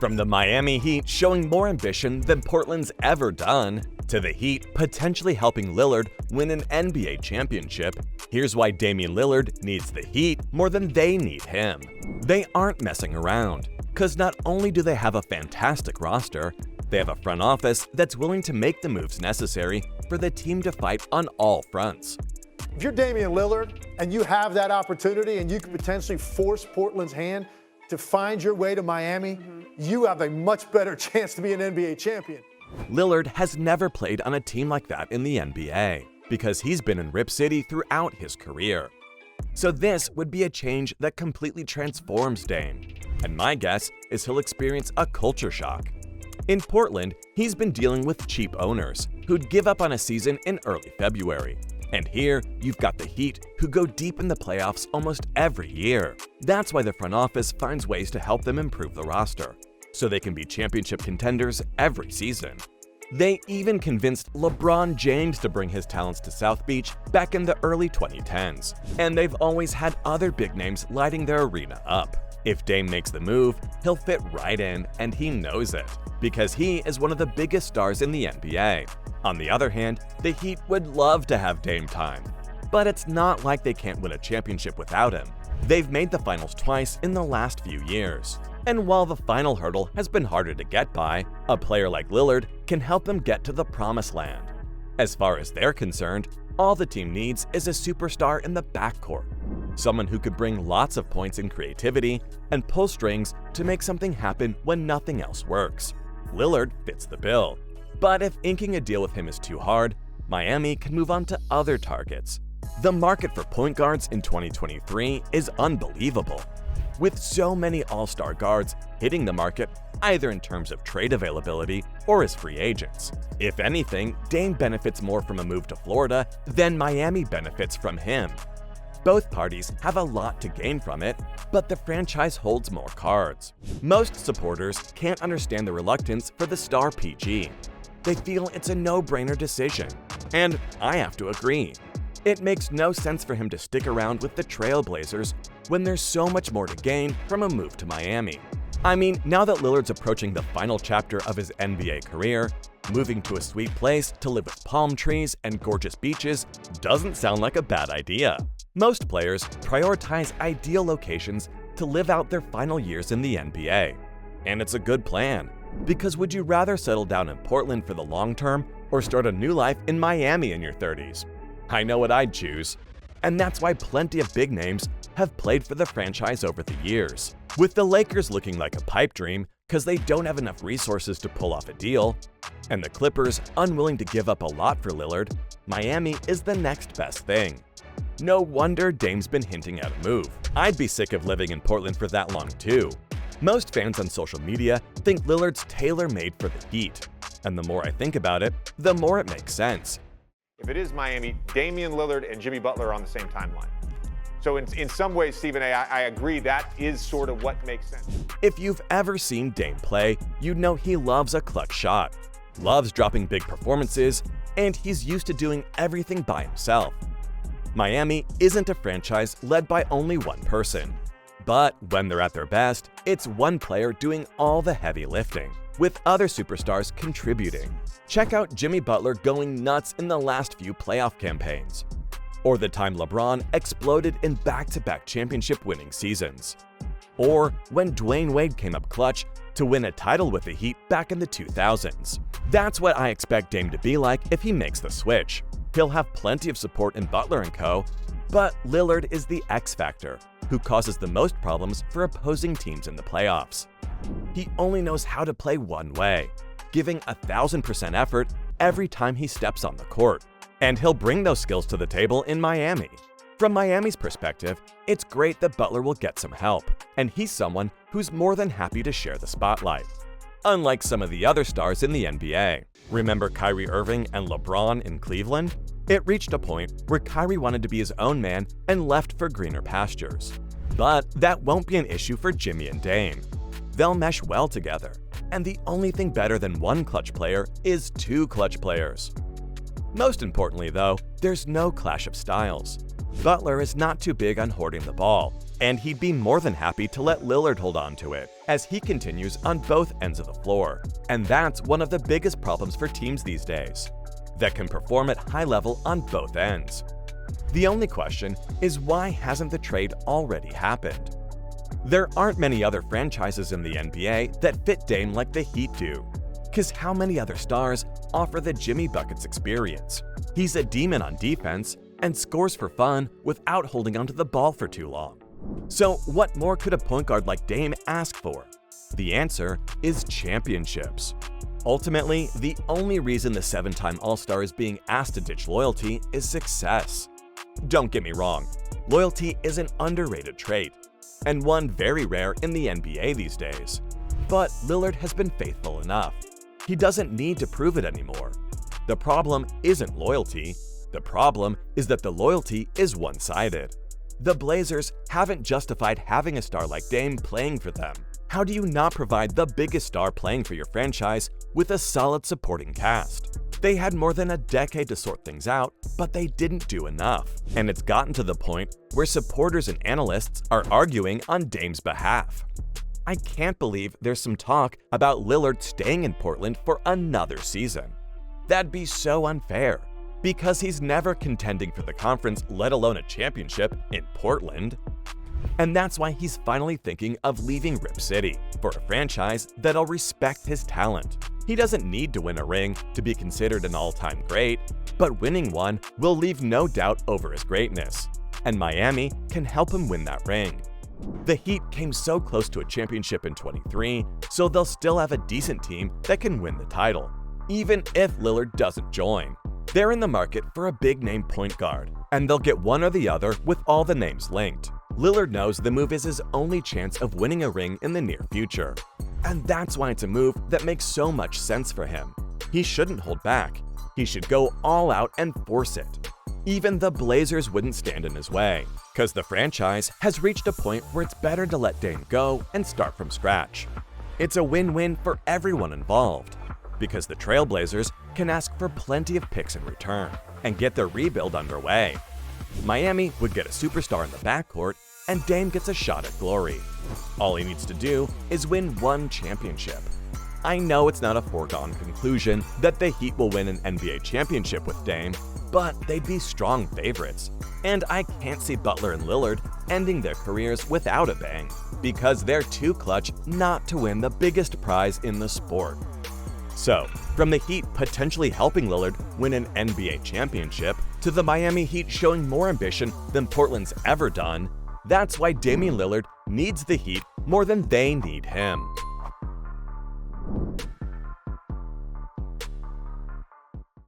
From the Miami Heat showing more ambition than Portland's ever done, to the Heat potentially helping Lillard win an NBA championship, here's why Damian Lillard needs the Heat more than they need him. They aren't messing around, because not only do they have a fantastic roster, they have a front office that's willing to make the moves necessary for the team to fight on all fronts. If you're Damian Lillard and you have that opportunity and you can potentially force Portland's hand to find your way to Miami, you have a much better chance to be an NBA champion. Lillard has never played on a team like that in the NBA because he's been in Rip City throughout his career. So this would be a change that completely transforms Dame, and my guess is he'll experience a culture shock. In Portland, he's been dealing with cheap owners who'd give up on a season in early February. And here, you've got the Heat, who go deep in the playoffs almost every year. That's why the front office finds ways to help them improve the roster, so they can be championship contenders every season. They even convinced LeBron James to bring his talents to South Beach back in the early 2010s. And they've always had other big names lighting their arena up. If Dame makes the move, he'll fit right in, and he knows it, because he is one of the biggest stars in the NBA. On the other hand, the Heat would love to have Dame time. But it's not like they can't win a championship without him. They've made the finals twice in the last few years. And while the final hurdle has been harder to get by, a player like Lillard can help them get to the promised land. As far as they're concerned, all the team needs is a superstar in the backcourt. Someone who could bring lots of points and creativity and pull strings to make something happen when nothing else works. Lillard fits the bill. But if inking a deal with him is too hard, Miami can move on to other targets. The market for point guards in 2023 is unbelievable, with so many all-star guards hitting the market either in terms of trade availability or as free agents. If anything, Dame benefits more from a move to Florida than Miami benefits from him. Both parties have a lot to gain from it, but the franchise holds more cards. Most supporters can't understand the reluctance for the star PG. They feel it's a no-brainer decision, and I have to agree. It makes no sense for him to stick around with the Trailblazers when there's so much more to gain from a move to Miami. I mean, now that Lillard's approaching the final chapter of his NBA career, moving to a sweet place to live with palm trees and gorgeous beaches doesn't sound like a bad idea. Most players prioritize ideal locations to live out their final years in the NBA. And it's a good plan, because would you rather settle down in Portland for the long term or start a new life in Miami in your 30s? I know what I'd choose. And that's why plenty of big names have played for the franchise over the years. With the Lakers looking like a pipe dream because they don't have enough resources to pull off a deal, and the Clippers unwilling to give up a lot for Lillard, Miami is the next best thing. No wonder Dame's been hinting at a move. I'd be sick of living in Portland for that long too. Most fans on social media think Lillard's tailor-made for the Heat. And the more I think about it, the more it makes sense. If it is Miami, Damian Lillard and Jimmy Butler are on the same timeline. So in some ways, Stephen A., I agree that is sort of what makes sense. If you've ever seen Dame play, you'd know he loves a clutch shot, loves dropping big performances, and he's used to doing everything by himself. Miami isn't a franchise led by only one person. But when they're at their best, it's one player doing all the heavy lifting, with other superstars contributing. Check out Jimmy Butler going nuts in the last few playoff campaigns, or the time LeBron exploded in back-to-back championship-winning seasons, or when Dwayne Wade came up clutch to win a title with the Heat back in the 2000s. That's what I expect Dame to be like if he makes the switch. He'll have plenty of support in Butler and co., but Lillard is the X factor, who causes the most problems for opposing teams in the playoffs. He only knows how to play one way, giving 1,000% effort every time he steps on the court. And he'll bring those skills to the table in Miami. From Miami's perspective, it's great that Butler will get some help, and he's someone who's more than happy to share the spotlight. Unlike some of the other stars in the NBA. Remember Kyrie Irving and LeBron in Cleveland? It reached a point where Kyrie wanted to be his own man and left for greener pastures. But that won't be an issue for Jimmy and Dame. They'll mesh well together, and the only thing better than one clutch player is two clutch players. Most importantly, though, there's no clash of styles. Butler is not too big on hoarding the ball, and he'd be more than happy to let Lillard hold on to it as he continues on both ends of the floor. And that's one of the biggest problems for teams these days, that can perform at high level on both ends. The only question is, why hasn't the trade already happened? There aren't many other franchises in the NBA that fit Dame like the Heat do. Cause how many other stars offer the Jimmy Buckets experience? He's a demon on defense and scores for fun without holding onto the ball for too long. So what more could a point guard like Dame ask for? The answer is championships. Ultimately, the only reason the 7-time All-Star is being asked to ditch loyalty is success. Don't get me wrong, loyalty is an underrated trait, and one very rare in the NBA these days. But Lillard has been faithful enough. He doesn't need to prove it anymore. The problem isn't loyalty. The problem is that the loyalty is one-sided. The Blazers haven't justified having a star like Dame playing for them. How do you not provide the biggest star playing for your franchise with a solid supporting cast? They had more than a decade to sort things out, but they didn't do enough. And it's gotten to the point where supporters and analysts are arguing on Dame's behalf. I can't believe there's some talk about Lillard staying in Portland for another season. That'd be so unfair, because he's never contending for the conference, let alone a championship, in Portland. And that's why he's finally thinking of leaving Rip City for a franchise that'll respect his talent. He doesn't need to win a ring to be considered an all-time great, but winning one will leave no doubt over his greatness, and Miami can help him win that ring. The Heat came so close to a championship in 23, so they'll still have a decent team that can win the title, even if Lillard doesn't join. They're in the market for a big-name point guard, and they'll get one or the other with all the names linked. Lillard knows the move is his only chance of winning a ring in the near future. And that's why it's a move that makes so much sense for him. He shouldn't hold back. He should go all out and force it. Even the Blazers wouldn't stand in his way, because the franchise has reached a point where it's better to let Dame go and start from scratch. It's a win-win for everyone involved, because the Trailblazers can ask for plenty of picks in return and get their rebuild underway. Miami would get a superstar in the backcourt, and Dame gets a shot at glory. All he needs to do is win one championship. I know it's not a foregone conclusion that the Heat will win an NBA championship with Dame, but they'd be strong favorites. And I can't see Butler and Lillard ending their careers without a bang, because they're too clutch not to win the biggest prize in the sport. So, from the Heat potentially helping Lillard win an NBA championship, to the Miami Heat showing more ambition than Portland's ever done, that's why Damian Lillard needs the Heat more than they need him.